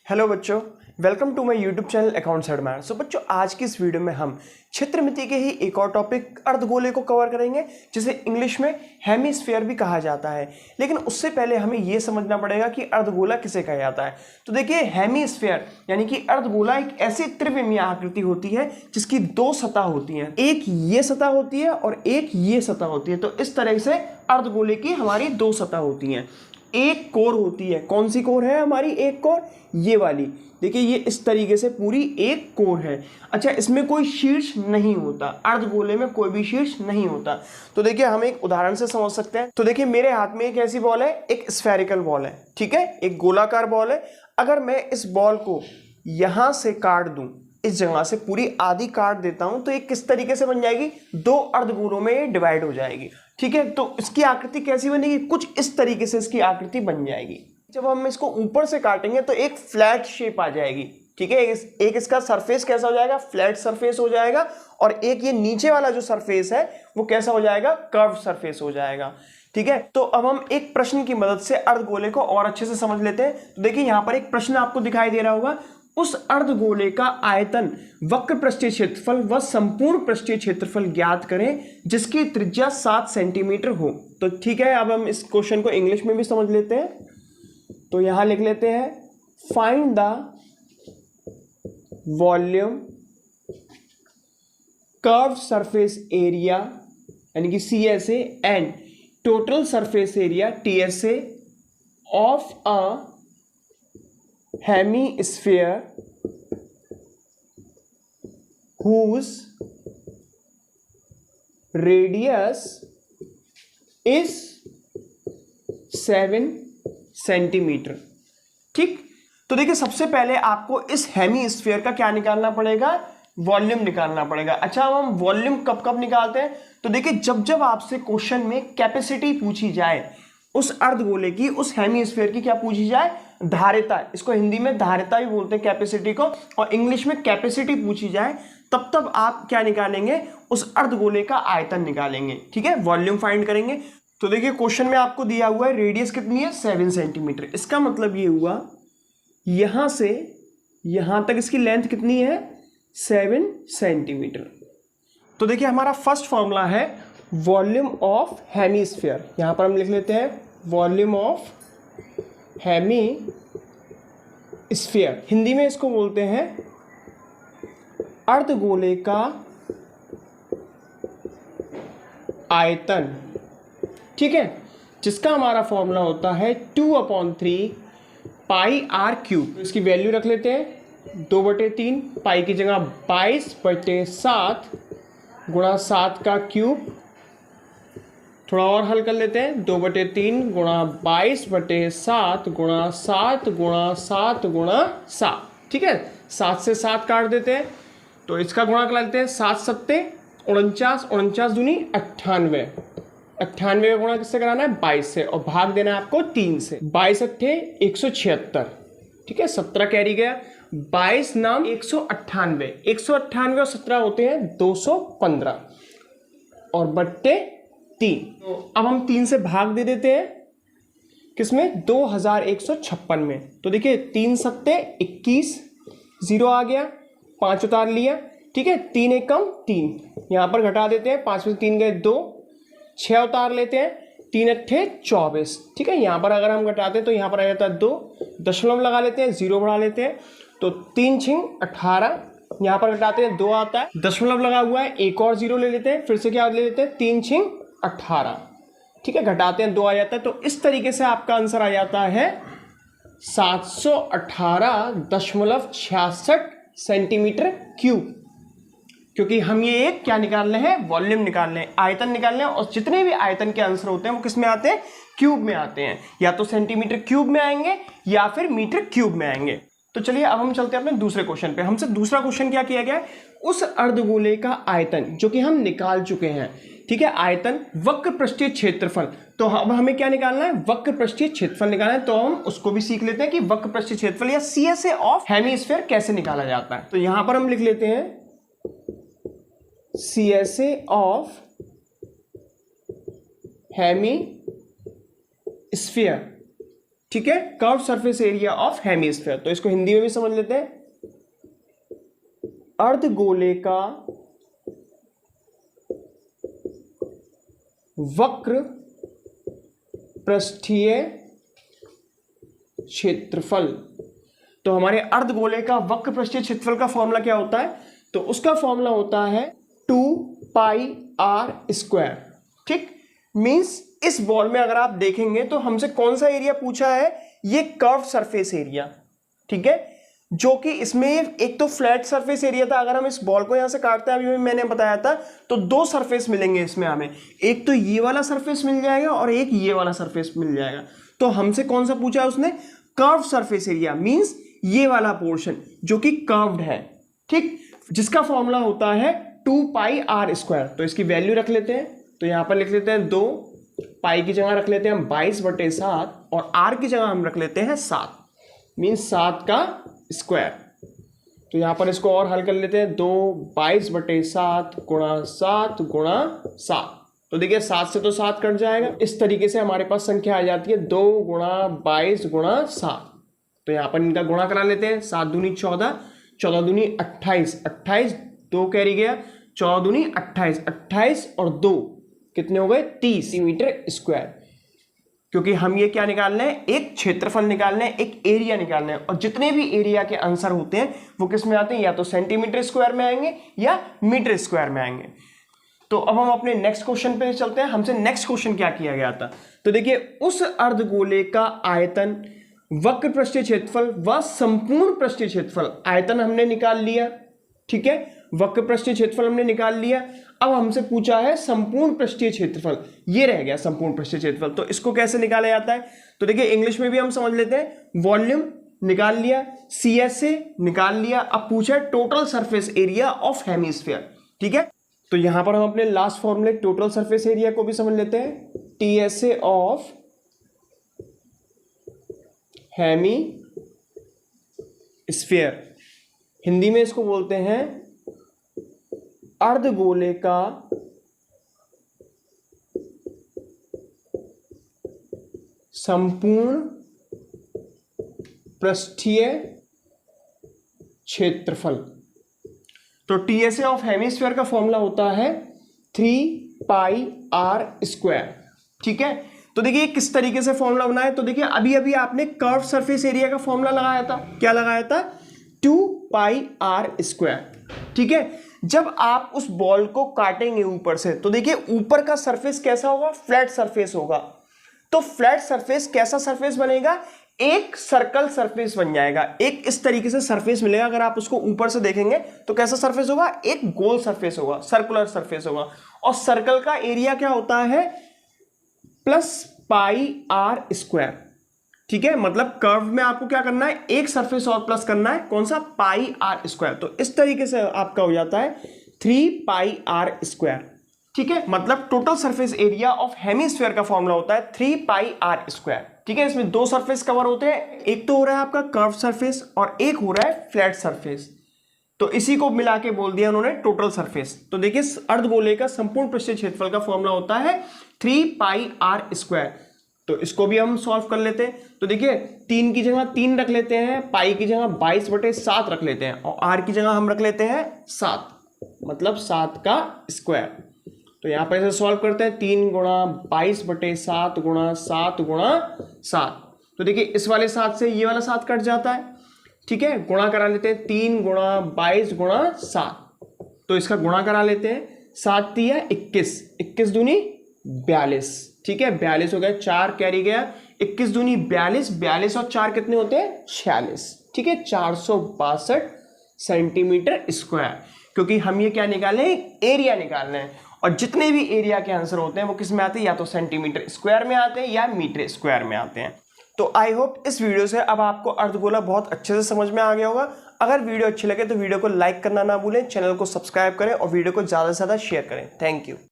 Hello बच्चों, welcome to my YouTube channel accounts admire. So बच्चों, आज की इस वीडियो में हम क्षेत्रमिति के ही एक और टॉपिक अर्धगोले को कवर करेंगे, जिसे इंग्लिश में हेमिस्फीयर भी कहा जाता है। लेकिन उससे पहले हमें यह समझना पड़ेगा कि अर्धगोला किसे कहा जाता है। तो देखिए, हेमिस्फीयर यानी कि अर्धगोला एक ऐसी त्रिविमीय आकृति होती है जिसकी दो सतह होती हैं, एक ये सतह होती है और एक ये सतह होती है। तो इस तरह से अर्धगोले की हमारी दो सतह होती हैं। एक कोर होती है, कौन सी कोर है हमारी? एक कोर, ये वाली। देखिए, ये इस तरीके से पूरी एक कोर है। अच्छा, इसमें कोई शीर्ष नहीं होता, अर्धगोले में कोई भी शीर्ष नहीं होता। तो देखिए, हम एक उदाहरण से समझ सकते हैं। तो देखिए, मेरे हाथ में एक ऐसी बॉल है, एक स्फेरिकल बॉल है, ठीक है, एक गोलाकार बॉल है। अगर मैं इस बॉल को यहां से काट दूं, इस जगह से पूरी आधी काट देता हूं, तो ये किस तरीके से बन जाएगी? दो अर्धगोलों में डिवाइड हो जाएगी, ठीक है। तो इसकी आकृति कैसी बनेगी? कुछ इस तरीके से इसकी आकृति बन जाएगी। जब हम इसको ऊपर से काटेंगे तो एक फ्लैट शेप आ जाएगी, ठीक है। एक इसका सरफेस कैसा हो जाएगा? फ्लैट सरफेस हो जाएगा। और एक ये नीचे वाला जो सरफेस है वो कैसा हो जाएगा? कर्व सरफेस हो जाएगा, ठीक है। तो अब हम एक प्रश्न की मदद से अर्धगोले को और अच्छे से समझ लेते हैं। तो देखिए, यहां पर एक प्रश्न आपको दिखाई दे रहा होगा। उस अर्धगोले का आयतन, वक्र पृष्ठीय क्षेत्रफल व संपूर्ण पृष्ठीय क्षेत्रफल ज्ञात करें जिसकी त्रिज्या 7 सेंटीमीटर हो। तो ठीक है, अब हम इस क्वेश्चन को इंग्लिश में भी समझ लेते हैं। तो यहां लिख लेते हैं, find the volume curve surface area यानी कि CSA and total surface area TSA of a hemisphere whose radius is 7 centimetre. ठीक, तो देखिए, सबसे पहले आपको इस हेमिस्फीयर का क्या निकालना पड़ेगा? वॉल्यूम निकालना पड़ेगा। अच्छा, अब हम वॉल्यूम कब कब निकालते हैं? तो देखिए, जब जब आपसे क्वेश्चन में कैपेसिटी पूछी जाए उस अर्धगोले की, उस हेमिस्फीयर की क्या पूछी जाए? धारिता। इसको हिंदी में धारिता भी बोलते हैं कैपेसिटी को, और इंग्लिश में कैपेसिटी पूछी जाए, तब तब आप क्या निकालेंगे? उस अर्धगोले का आयतन निकालेंगे, ठीक है, वॉल्यूम फाइंड करेंगे। तो देखिए, क्वेश्चन में आपको दिया हुआ है रेडियस कितनी है? 7 सेंटीमीटर। इसका मतलब ये हुआ यहां से यहां तक इसकी लेंथ कितनी है? 7 सेंटीमीटर। तो देखिए, हमारा फर्स्ट फॉर्मूला है वॉल्यूम ऑफ हेमिस्फीयर। यहां पर हम लिख लेते हैं वॉल्यूम ऑफ हेमिस्फीयर। हिंदी में इसको बोलते हैं अर्धगोले का आयतन, ठीक है, जिसका हमारा फॉर्मूला होता है 2/3 पाई r क्यूब। इसकी वैल्यू रख लेते हैं 2/3, पाई की जगह 22/7 गुणा 7 का क्यूब। थोड़ा और हल कर लेते हैं, 2/3 गुणा 22/7 गुणा 7 गुणा 7 गुणा 7, ठीक है। 7 से 7 काट देते हैं, तो इसका गुणा कर लेते हैं। 7 सत्ते 49, 49 दूनी 98, 98 का गुणा किससे कराना है? 22 से, और भाग देना है आपको 3 से। 22 अट्ठे 176, ठीक है, 17 कैरी गया। 22 नाम 198, 198 और 17 होते हैं 215 और बट्टे 3। तो अब हम 3 से भाग दे देते हैं किसमें? 2156 में। तो देखिए, 3 सत्ते 21, 0 आ गया, 5 उतार लिया, ठीक है। 3 एकम 3, यहां पर घटा देते हैं, 5 में 3 गए 2, 6 उतार लेते हैं, 3 अट्ठे 24, ठीक है। यहां पर अगर हम घटाते हैं तो यहां पर आ जाता है 2, दशमलव लगा लेते हैं, 0 बढ़ा लेते हैं, तो 3 छिंग 18, यहां पर घटाते हैं 2 आता है, दशमलव लगा हुआ है, एक और 0 ले लेते हैं, फिर से क्या ले लेते हैं? 3 छिंग 18, ठीक है, घटाते हैं 2 आ जाता है। तो इस तरीके से आपका आंसर आ जाता है 718.66 सेंटीमीटर क्यूब। क्योंकि हम ये एक क्या निकाल रहे हैं? वॉल्यूम निकाल रहे हैं, आयतन निकाल रहे हैं। और जितने भी आयतन के आंसर होते हैं वो किस में आते हैं? क्यूब में आते हैं, या तो सेंटीमीटर क्यूब में आएंगे या फिर मीटर क्यूब में आएंगे। तो चलिए, अब हम चलते हैं अपने दूसरे क्वेश्चन पे। हमसे दूसरा क्वेश्चन क्या किया गया है? उस अर्धगोले का आयतन, जो कि हम निकाल चुके हैं, ठीक है, आयतन वक्र पृष्ठीय क्षेत्रफल। तो अब हमें क्या निकालना है? वक्र पृष्ठीय क्षेत्रफल निकालना है। तो हम उसको भी सीख लेते हैं कि वक्र पृष्ठीय क्षेत्रफल या CSA ऑफ हेमिस्फीयर कैसे निकाला जाता है। तो यहां पर हम लिख लेते हैं CSA ऑफ हेमिस्फीयर, ठीक है, curve surface area of hemisphere. तो इसको हिंदी में भी समझ लेते हैं, अर्धगोले का वक्र पृष्ठीय क्षेत्रफल। तो हमारे अर्धगोले का वक्र पृष्ठीय क्षेत्रफल का फॉर्मूला क्या होता है? तो उसका फॉर्मूला होता है 2πr²। ठीक, मींस इस बॉल में अगर आप देखेंगे तो हमसे कौन सा एरिया पूछा है? ये कर्व सरफेस एरिया। ठीक है, जो कि इसमें एक तो फ्लैट सरफेस एरिया था। अगर हम इस बॉल को यहां से काटते हैं, अभी मैंने बताया था, तो दो सरफेस मिलेंगे इसमें हमें, एक तो ये वाला सरफेस मिल जाएगा और एक ये वाला सरफेस मिल जाएगा। तो हमसे कौन सा पूछा है उसने? कर्व सरफेस एरिया, मींस ये वाला पोर्शन जो कि कर्व्ड है। ठीक, जिसका फॉर्मूला होता है 2πr²। तो इसकी वैल्यू रख लेते हैं, तो यहां पर लिख लेते हैं 2, पाई की जगह रख लेते हैं हम 22/7 और r की जगह हम रख लेते हैं 7, मीन्स 7 का स्क्वायर। तो यहां पर इसको और हल कर लेते हैं, 2 22/7 गुणा 7 गुणा 7। तो देखिए 7 से तो 7 कट जाएगा। इस तरीके से हमारे पास संख्या आ जाती है 2 गुणा 22 गुणा 7। तो यहां पर इनका गुणा करा लेते हैं, 7 दूनी 14, 14 दूनी 28, 28 2 कैरी गया, 14 दूनी 28, 28 और 2 कितने हो गए? 30 मीटर स्क्वायर। क्योंकि हम ये क्या निकालना है? एक क्षेत्रफल निकालना है, एक एरिया निकालना है। और जितने भी एरिया के आंसर होते हैं वो किस में आते हैं? या तो सेंटीमीटर स्क्वायर में आएंगे या मीटर स्क्वायर में आएंगे। तो अब हम अपने नेक्स्ट क्वेश्चन पे चलते हैं। हमसे नेक्स्ट क्वेश्चन क्या किया गया था? तो देखिए, उस अर्धगोले का आयतन, वक्र पृष्ठीय क्षेत्रफल व संपूर्ण पृष्ठीय क्षेत्रफल। आयतन हमने निकाल लिया, ठीक है, वक्र पृष्ठीय क्षेत्रफल हमने निकाल लिया। अब हमसे पूछा है संपूर्ण पृष्ठीय क्षेत्रफल, ये रह गया संपूर्ण पृष्ठीय क्षेत्रफल। तो इसको कैसे निकाला जाता है? तो देखिए इंग्लिश में भी हम समझ लेते हैं। वॉल्यूम निकाल लिया, CSA निकाल लिया। अब पूछा है total surface area of hemisphere. ठीक है, तो यहां पर हम अपने लास्ट फॉर्मूले टोटल सरफेस एरिया को भी समझ लेते हैं, TSA ऑफ हेमिस्फीयर। हिंदी में इसको बोलते हैं अर्धगोले का संपूर्ण पृष्ठीय क्षेत्रफल। तो TSA ऑफ हेमिस्फीयर का फॉर्मूला होता है 3πr²। ठीक है, तो देखिए किस तरीके से फॉर्मूला बनाया। तो देखिए अभी अभी आपने कर्व सरफेस एरिया का फॉर्मूला लगाया था। क्या लगाया था? 2πr²। ठीक है, जब आप उस बॉल को काटेंगे ऊपर से, तो देखिए ऊपर का सरफेस कैसा होगा? फ्लैट सरफेस होगा। तो फ्लैट सरफेस कैसा सरफेस बनेगा? एक सर्कल सरफेस बन जाएगा। एक इस तरीके से सरफेस मिलेगा। अगर आप उसको ऊपर से देखेंगे तो कैसा सरफेस होगा? एक गोल सरफेस होगा, सर्कुलर सरफेस होगा। और सर्कल का एरिया क्या होता है? +πr²। ठीक है, मतलब कर्व में आपको क्या करना है? एक सरफेस और प्लस करना है। कौन सा? πr²। तो इस तरीके से आपका हो जाता है 3πr²। ठीक है, मतलब total surface area of hemisphere का फॉर्मूला होता है 3πr²। ठीक है, इसमें दो सरफेस कवर होते हैं, एक तो हो रहा है आपका कर्व सरफेस और एक हो रहा है फ्लैट सरफेस। तो इसी को मिला के बोल दिया उन्होंने टोटल सरफेस। तो देखिए अर्धगोले का संपूर्ण पृष्ठीय क्षेत्रफल का फॉर्मूला होता है 3πr²। तो इसको भी हम सॉल्व कर लेते हैं। तो देखिए 3 की जगह 3 रख लेते हैं, पाई की जगह 22/7 रख लेते हैं और r की जगह हम रख लेते हैं 7, मतलब 7 का स्क्वायर। तो यहां पर इसे सॉल्व करते हैं, 3 गुणा 22/7 गुणा 7 गुणा 7। तो देखिए इस वाले 7 से ये वाला 7 कट जाता है। ठीक है, गुणा करा लेते हैं, 3 गुणा 22 गुणा 7। तो इसका गुणा करा लेते हैं, 7 तिया 21, 21 दूनी 42। ठीक है, 42 हो गया, 4 कैरी गया, 21 दूनी 42, 42 और 4 कितने होते हैं? 46। ठीक है, 462 सेंटीमीटर स्क्वायर। क्योंकि हम ये क्या निकाले हैं? एरिया निकालना है। और जितने भी एरिया के आंसर होते हैं वो किस में आते हैं? या तो सेंटीमीटर स्क्वायर में आते हैं या मीटर स्क्वायर में आते हैं। तो आई होप इस वीडियो से अब आपको अर्धगोला बहुत अच्छे से समझ में आ गया होगा। अगर वीडियो अच्छी लगे तो वीडियो को लाइक करना ना भूलें, चैनल को सब्सक्राइब करें और वीडियो को ज़्यादा से ज़्यादा शेयर करें। Thank you.